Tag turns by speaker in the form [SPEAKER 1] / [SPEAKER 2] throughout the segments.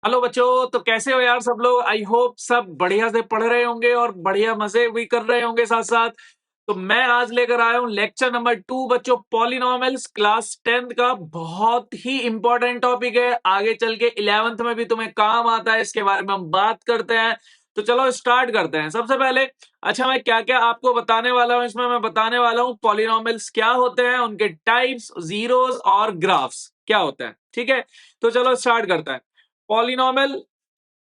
[SPEAKER 1] Hello बच्चों, तो कैसे हो यार सब लोग। आई होप सब बढ़िया से पढ़ रहे होंगे और बढ़िया मजे भी कर रहे होंगे साथ साथ। तो मैं आज लेकर आया हूँ लेक्चर नंबर 2 बच्चों, पॉलिनॉमियल्स क्लास 10th का। बहुत ही इंपॉर्टेंट टॉपिक है, आगे चल के 11th में भी तुम्हें काम आता है। इसके बारे में हम बात करते हैं। तो चलो स्टार्ट करते हैं। सबसे पहले अच्छा, मैं क्या क्या आपको बताने वाला हूं इसमें। मैं बताने वाला हूं पॉलिनॉमियल्स क्या होते हैं, उनके टाइप्स, जीरोस और ग्राफ्स क्या होते हैं। ठीक है, तो चलो स्टार्ट करते हैं। पॉलिनॉमियल,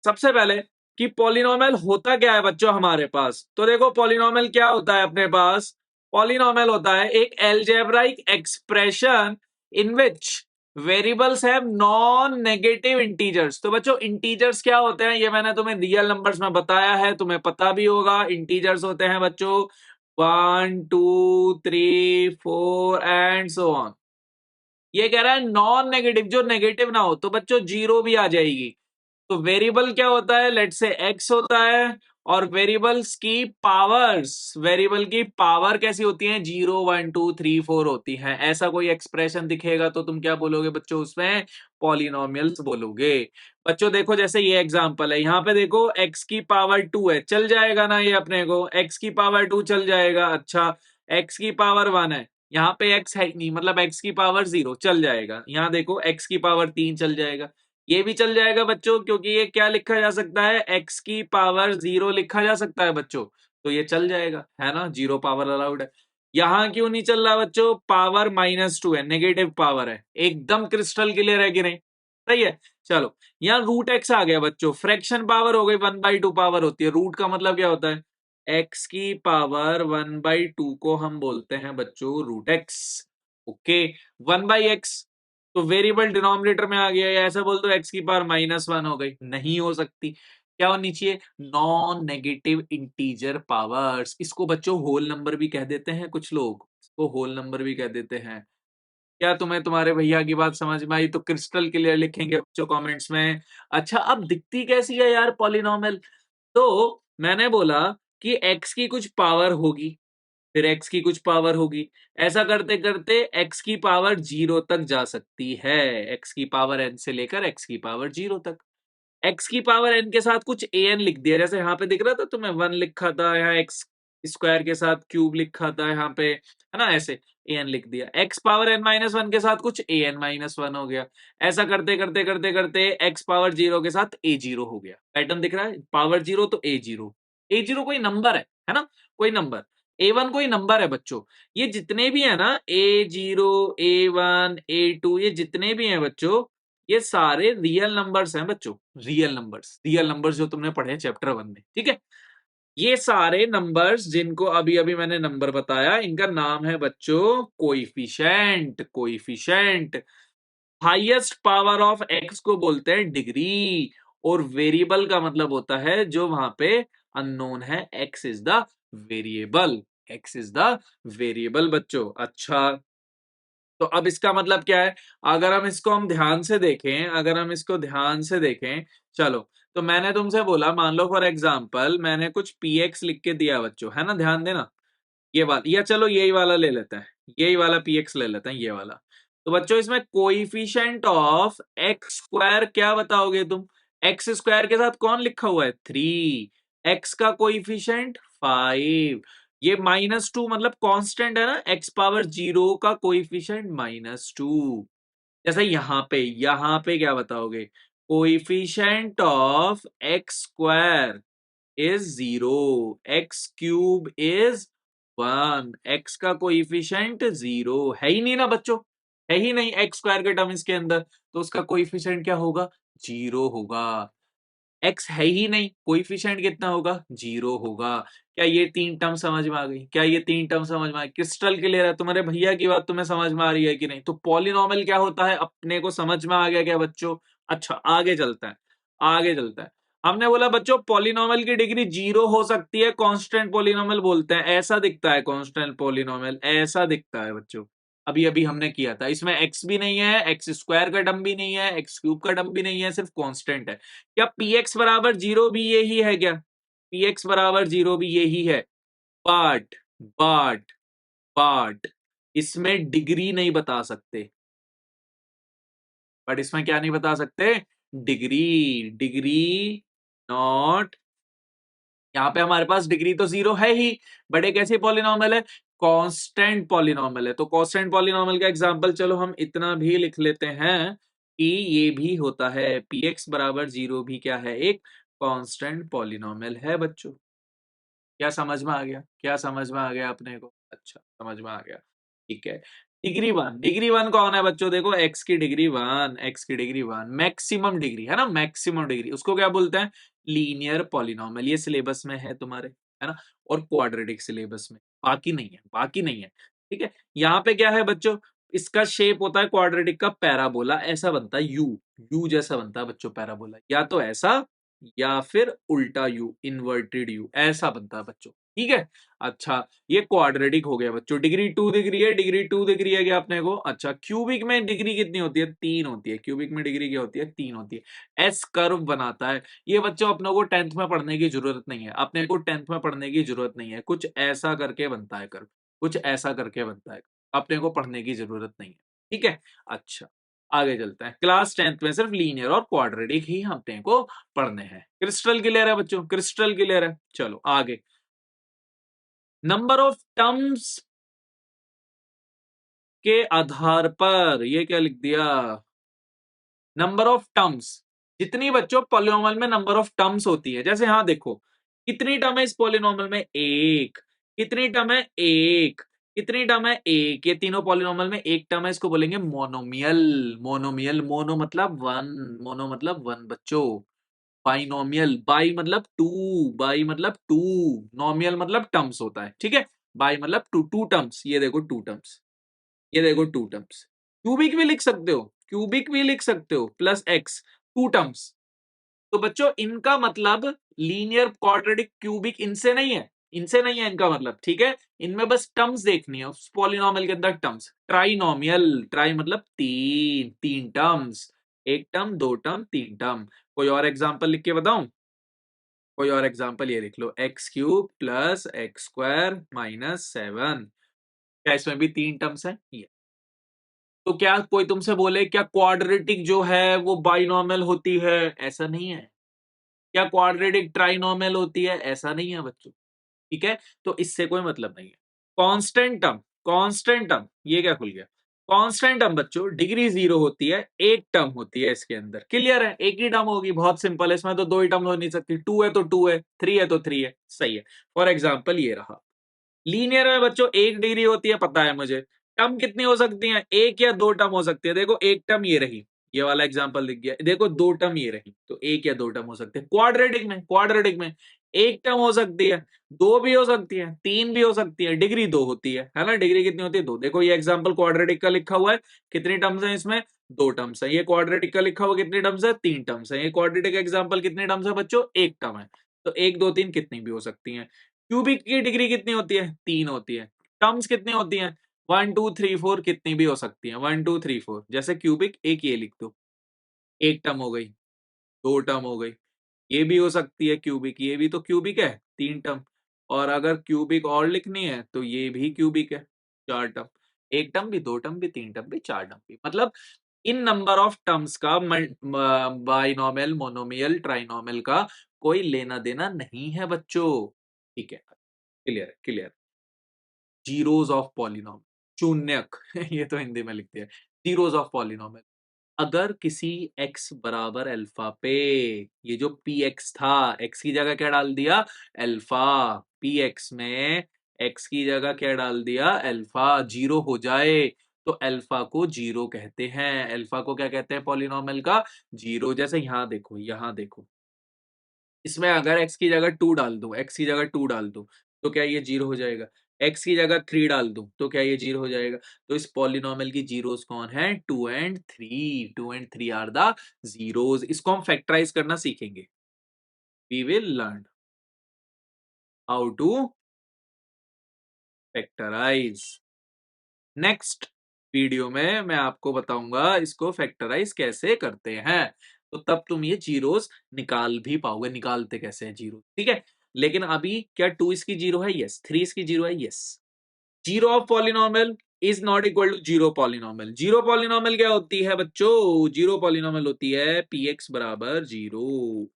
[SPEAKER 1] सबसे पहले कि पॉलिनॉमियल होता क्या है बच्चों हमारे पास। तो देखो पॉलिनॉमियल क्या होता है अपने पास। पॉलिनॉमियल होता है एक algebraic expression in which variables have non negative integers. तो बच्चों इंटीजर्स क्या होते हैं, ये मैंने तुम्हें रियल नंबर्स में बताया है, तुम्हें पता भी होगा। इंटीजर्स होते हैं बच्चों 1 2 3 4 एंड सो ऑन। ये कह रहा है नॉन नेगेटिव, जो नेगेटिव ना हो, तो बच्चों जीरो भी आ जाएगी। तो वेरिएबल क्या होता है, लेट से एक्स होता है। और वेरिएबल्स की पावर्स, वेरिएबल की पावर कैसी होती है, 0 1 2 3 4 होती है। ऐसा कोई एक्सप्रेशन दिखेगा तो तुम क्या बोलोगे बच्चों, उसमें पॉलिनॉमियल्स बोलोगे। बच्चों देखो जैसे ये एग्जांपल है, यहाँ पे देखो x की पावर 2 है, चल जाएगा ना ये अपने को, x की पावर 2 चल जाएगा। अच्छा, x की पावर 1 है, यहाँ पे x है ही नहीं, मतलब x की पावर 0 चल जाएगा। यहाँ देखो x की पावर 3 चल जाएगा, ये भी चल जाएगा बच्चों, क्योंकि ये क्या लिखा जा सकता है, x की पावर 0 लिखा जा सकता है बच्चों, तो ये चल जाएगा, है ना, 0 पावर अलाउड है। यहां क्यों नहीं चल रहा बच्चों, पावर -2 है, नेगेटिव पावर है। एकदम क्रिस्टल क्लियर है कि नहीं, सही है। चलो, यहाँ रूट एक्स आ गया बच्चों, फ्रैक्शन पावर हो गई, 1/2 पावर होती है। रूट का मतलब क्या होता है, एक्स की पावर 1/2 को हम बोलते हैं बच्चों रूट एक्स। ओके, 1/x तो वेरिएबल डिनोमिनेटर में आ गया, या ऐसा बोल दो एक्स की पावर -1 हो गई, नहीं हो सकती। क्या होनी चाहिए, नॉन नेगेटिव इंटीजर पावर्स। इसको बच्चों होल नंबर भी कह देते हैं, कुछ लोग इसको होल नंबर भी कह देते हैं। क्या तुम्हें तुम्हारे भैया की बात समझ में आई, तो क्रिस्टल क्लियर लिखेंगे बच्चों कमेंट्स में। अच्छा, अब दिखती कैसी है यार पॉलिनॉमियल। तो मैंने बोला कि x की कुछ पावर होगी, फिर x की कुछ पावर होगी, ऐसा करते करते x की पावर 0 तक जा सकती है। x की पावर n से लेकर x की पावर 0 तक। x की पावर n के साथ कुछ an लिख दिया, जैसे यहाँ पे दिख रहा था तुम्हें 1 लिखा था, यहाँ x स्क्वायर के साथ क्यूब लिखा था यहाँ पे, है ना, ऐसे an लिख दिया। x पावर n-1 के साथ कुछ an-1 हो गया। ऐसा करते करते करते करते x पावर 0 के साथ a0 हो गया। पैटर्न दिख रहा है, पावर 0 तो a0। a0 कोई नंबर है ना, कोई नंबर। a1 कोई नंबर है बच्चों। ये जितने भी है ना, a0 a1 a2, ये जितने भी हैं बच्चों, ये सारे रियल नंबर्स हैं बच्चों। रियल नंबर्स, रियल नंबर्स जो तुमने पढ़े चैप्टर 1 में, ठीक है। ये सारे नंबर्स जिनको अभी अभी मैंने नंबर बताया, इनका नाम है बच्चों coefficient. Coefficient, highest power of x को बोलते हैं डिग्री। और वेरिएबल का मतलब होता है जो वहां पे अननोन है, x is the variable. X is the variable बच्चों। अच्छा, तो अब इसका मतलब क्या है, अगर हम इसको हम ध्यान से देखें, अगर हम इसको ध्यान से देखें, चलो, तो मैंने तुमसे बोला, मान लो फॉर एग्जांपल मैंने कुछ पी एक्स लिख के दिया बच्चों, है ना, ध्यान देना। ये वाला, या चलो यही वाला ले लेते हैं, यही वाला पी एक्स ले लेते हैं, ये वाला। तो बच्चों इसमें कोइफिशिएंट ऑफ एक्स स्क्वायर क्या बताओगे तुम। एक्स स्क्वायर के साथ कौन लिखा हुआ है, 3। एक्स का कोइफिशिएंट 5। ये -2 मतलब कांस्टेंट है ना, एक्स पावर 0 का कोइफिशिएंट -2। जैसे यहाँ पे क्या बताओगे, coefficient of x square is 0, x cube is 1। X का कोइफिशिएंट 0 है ही नहीं ना बच्चों, है ही नहीं एक्स स्क्वायर के टर्म इसके अंदर, तो उसका कोइफिशिएंट क्या होगा, 0 होगा। एक्स है ही नहीं, कोइफिशिएंट कितना होगा, 0 होगा। क्या ये तीन टर्म समझ में आ गई, क्या ये तीन टर्म समझ में आ गई, क्रिस्टल क्लियर है। तुम्हारे भैया की बात तुम्हें समझ में आ रही है कि नहीं। तो पॉलिनॉमियल क्या होता है अपने को समझ में आ गया क्या बच्चों। अच्छा, आगे चलता है, आगे चलता है। हमने बोला बच्चों पॉलिनॉमियल की डिग्री 0 हो सकती है, कांस्टेंट पॉलिनॉमियल बोलते हैं, ऐसा दिखता है कांस्टेंट पॉलिनॉमियल, ऐसा दिखता है बच्चों। अभी अभी हमने किया था, इसमें एक्स भी नहीं है, एक्स स्क्वायर का टर्म भी नहीं है, एक्स क्यूब का टर्म भी नहीं है, सिर्फ कांस्टेंट है। क्या पी एक्स बराबर 0 भी यही है क्या, पी एक्स बराबर 0 भी यही है। बट बट बट इसमें डिग्री नहीं बता सकते। बट इसमें क्या नहीं बता सकते, डिग्री, डिग्री नॉट, यहाँ पे हमारे पास डिग्री तो 0 है ही, बट एक ऐसी पॉलिनॉमियल है कांस्टेंट पॉलिनॉमियल है। तो कांस्टेंट पॉलिनॉमियल का एग्जांपल चलो हम इतना भी लिख लेते हैं कि ये भी होता है px बराबर 0 भी क्या है, एक कांस्टेंट पॉलिनॉमियल है बच्चों। क्या समझ में आ गया, क्या समझ में आ गया अपने को? अच्छा समझ में आ गया, ठीक है। डिग्री वन, डिग्री वन कौन है बच्चों? देखो एक्स की डिग्री वन, एक्स की डिग्री वन, मैक्सिमम डिग्री है ना, मैक्सिमम डिग्री, उसको क्या बोलते हैं? Linear polynomial. ये सिलेबस में है तुम्हारे, है ना, और क्वाड्रेटिक सिलेबस में, बाकी नहीं है, बाकी नहीं है, ठीक है। यहाँ पे क्या है बच्चों, इसका शेप होता है क्वाड्रेटिक का पैराबोला, ऐसा बनता है यू, यू जैसा बनता है बच्चों पैराबोला, या तो ऐसा या फिर उल्टा यू, इन्वर्टेड यू, ऐसा बनता है बच्चों, ठीक है। अच्छा ये क्वाड्रेटिक हो गया बच्चों। डिग्री 2 डिग्री है, डिग्री 2 डिग्री है क्या अपने को? अच्छा क्यूबिक में डिग्री कितनी होती है? 3 होती है। क्यूबिक में डिग्री क्या होती है? 3 होती है। एस कर्व बनाता है। ये बच्चों अपने को 10th में पढ़ने की जरूरत नहीं है, अपने को 10th में पढ़ने की जरूरत नहीं है। कुछ ऐसा करके बनता है कर्व, कुछ ऐसा करके बनता है, अपने को पढ़ने की जरूरत नहीं है, ठीक है। अच्छा आगे चलते हैं। क्लास 10th में सिर्फ लीनियर और क्वाड्रेटिक ही अपने को पढ़ने हैं। क्रिस्टल क्लियर है बच्चों? क्रिस्टल क्लियर है। चलो आगे, नंबर ऑफ टर्म्स के आधार पर, ये क्या लिख दिया? नंबर ऑफ टर्म्स, जितनी बच्चों पॉलिनॉमियल में नंबर ऑफ टर्म्स होती है, जैसे यहां देखो कितनी टर्म है इस पॉलिनॉमियल में? एक। कितनी टर्म है? एक। कितनी टर्म है? एक। ये तीनों पॉलिनॉमियल में एक टर्म है, इसको बोलेंगे मोनोमियल। मोनोमियल, मोनो मतलब वन, मोनो मतलब वन बच्चों। बाइनोमियल, बाई मतलब टू, बाई मतलब टू, नोमियल मतलब टर्म्स होता है, ठीक है। बाई मतलब टू, टू टर्म्स, ये देखो टू टर्म्स, ये देखो टू टर्म्स। क्यूबिक भी लिख सकते हो, क्यूबिक भी लिख सकते हो, प्लस एक्स, टू टर्म्स। तो बच्चों इनका मतलब लीनियर क्वाड्रेटिक क्यूबिक इनसे नहीं है, इनसे नहीं है इनका मतलब, ठीक है। इनमें बस टर्म्स देखनी है उस पॉलिनॉमियल के अंदर, टर्म्स। ट्राइनोमियल, ट्राई मतलब तीन, तीन टर्म्स, एक टर्म, दो टर्म, तीन टर्म। कोई और एग्जांपल लिख के बताऊं? कोई और एग्जांपल ये लिख लो, x cube plus x square minus 7। क्या इसमें भी तीन टर्म्स है? ये तो क्या कोई तुमसे बोले क्या क्वाड्रेटिक जो है वो बाइनोमियल होती है? ऐसा नहीं है। क्या क्वाड्रेटिक ट्राइनोमियल होती है? ऐसा नहीं है बच्चों, ठीक है। तो इससे कोई मतलब नहीं है। कांस्टेंट टर्म, कांस्टेंट टर्म, ये क्या खुल गया? कांस्टेंट टर्म बच्चों डिग्री 0 होती है, एक टर्म होती है इसके अंदर, क्लियर है। एक ही टर्म होगी, बहुत सिंपल है, इसमें तो दो ही टर्म हो नहीं सकती। टू है तो टू है, थ्री है तो थ्री है, सही है। फॉर एग्जाम्पल ये रहा। लीनियर में बच्चों एक डिग्री होती है, पता है मुझे। टर्म कितनी हो सकती हैं? एक या दो टर्म हो सकती है। देखो एक टर्म ये रही, ये वाला एग्जांपल दिख गया। देखो दो टर्म ये रही, तो एक या दो टर्म हो सकते हैं। क्वाड्रेटिक में, क्वाड्रेटिक में एक टर्म हो सकती है, दो भी हो सकती है, तीन भी हो सकती है। डिग्री दो होती है ना। डिग्री कितनी होती है? दो। देखो ये एग्जांपल क्वाड्रेटिक का लिखा हुआ है, कितनी टर्म्स है इसमें? दो टर्म्स है। ये क्वाड्रेटिक का लिखा हुआ कितनी टर्म्स है? तीन टर्म्स है। ये क्वाड्रेटिक एग्जांपल कितने टर्म्स है बच्चों? एक टर्म है। तो एक दो तीन कितनी भी हो सकती है। क्यूबिक की डिग्री कितनी होती है? तीन होती है। टर्म्स कितनी होती हैं? वन टू थ्री फोर, कितनी भी हो सकती है, वन टू थ्री फोर। जैसे क्यूबिक एक ये लिख दो, एक टर्म हो गई, दो टर्म हो गई। ये भी हो सकती है क्यूबिक, ये भी तो क्यूबिक है, तीन टर्म। और अगर क्यूबिक और लिखनी है तो ये भी क्यूबिक है, चार टर्म। एक टर्म भी, दो टर्म भी, तीन टर्म भी, चार टर्म भी। मतलब इन नंबर ऑफ टर्म्स का बाइनोमियल, मोनोमियल, ट्राइनोमियल का कोई लेना देना नहीं है बच्चों, ठीक है। क्लियर है, क्लियर। जीरोस ऑफ पॉलिनॉमियल, शून्यक ये तो हिंदी में लिखते हैं, जीरोस ऑफ पॉलिनॉमियल। अगर किसी x बराबर अल्फा पे, ये जो पी एक्स था, x की जगह क्या डाल दिया? अल्फा। पी एक्स में x की जगह क्या डाल दिया? अल्फा। जीरो हो जाए तो अल्फा को जीरो कहते हैं। अल्फा को क्या कहते हैं पॉलिनॉमियल का? जीरो। जैसे यहां देखो, यहां देखो, इसमें अगर x की जगह टू डाल दूं, x की जगह टू डाल दूं, तो क्या ये जीरो हो जाएगा? x की जगह थ्री डाल दूं तो क्या ये जीरो हो जाएगा? तो इस पॉलिनोमियल की जीरोस कौन है? Two and three. Two and three are the zeros. इसको हम फैक्टराइज करना सीखेंगे। We will learn how to factorize. Next video में मैं आपको बताऊंगा इसको फैक्टराइज कैसे करते हैं, तो तब तुम ये जीरोस निकाल भी पाओगे, निकालते कैसे हैं जीरो, ठीक है। लेकिन अभी क्या टू इसकी जीरो है? यस। थ्री इसकी जीरो है? Yes. Zero of polynomial is not equal to zero polynomial. Zero polynomial क्या होती है बच्चों? जीरो पॉलिनॉमियल होती है पी एक्स बराबर जीरो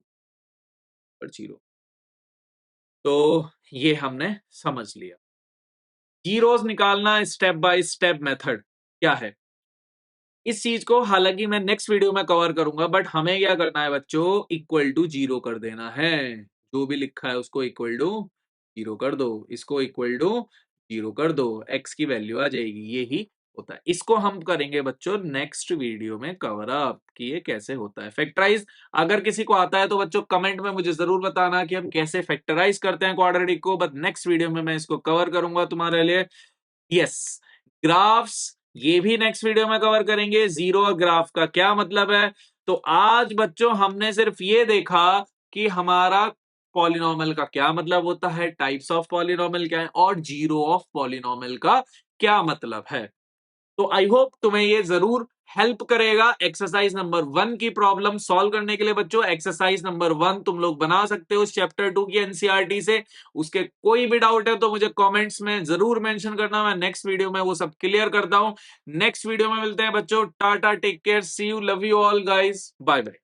[SPEAKER 1] पर जीरो। तो ये हमने समझ लिया। जीरोस निकालना स्टेप बाय स्टेप मेथड क्या है, इस चीज को हालांकि मैं नेक्स्ट वीडियो में कवर करूंगा, बट हमें क्या करना है बच्चों, इक्वल टू जीरो कर देना है। जो भी लिखा है उसको इक्वल टू जीरो कर दो, इसको इक्वल टू जीरो कर दो, एक्स की वैल्यू आ जाएगी। यही होता है। इसको हम करेंगे बच्चों नेक्स्ट वीडियो में कवर अप कि ये कैसे होता है फैक्टराइज। अगर किसी को आता है तो बच्चों कमेंट में मुझे जरूर बताना कि हम कैसे फैक्टराइज करते हैं क्वाड्रेटिक को, बट नेक्स्ट वीडियो में मैं इसको कवर करूंगा तुम्हारे लिए। यस, ग्राफ्स ये भी नेक्स्ट वीडियो में कवर करेंगे। जीरो और ग्राफ का क्या मतलब है। तो आज बच्चों हमने सिर्फ ये देखा कि हमारा पॉलिनॉमियल का क्या मतलब होता है, टाइप्स ऑफ पॉलिनॉमियल क्या है, और जीरो ऑफ पॉलिनॉमियल का क्या मतलब है। तो आई होप तुम्हें ये जरूर हेल्प करेगा एक्सरसाइज नंबर 1 की प्रॉब्लम सॉल्व करने के लिए। बच्चों एक्सरसाइज नंबर 1 तुम लोग बना सकते हो चैप्टर 2 की एनसीईआरटी से। उसके कोई भी डाउट है तो मुझे कमेंट्स में जरूर मेंशन करना, मैं नेक्स्ट वीडियो में वो सब क्लियर करता हूं। नेक्स्ट वीडियो में मिलते हैं बच्चों। Tata, take care, see you, love you all guys, bye bye.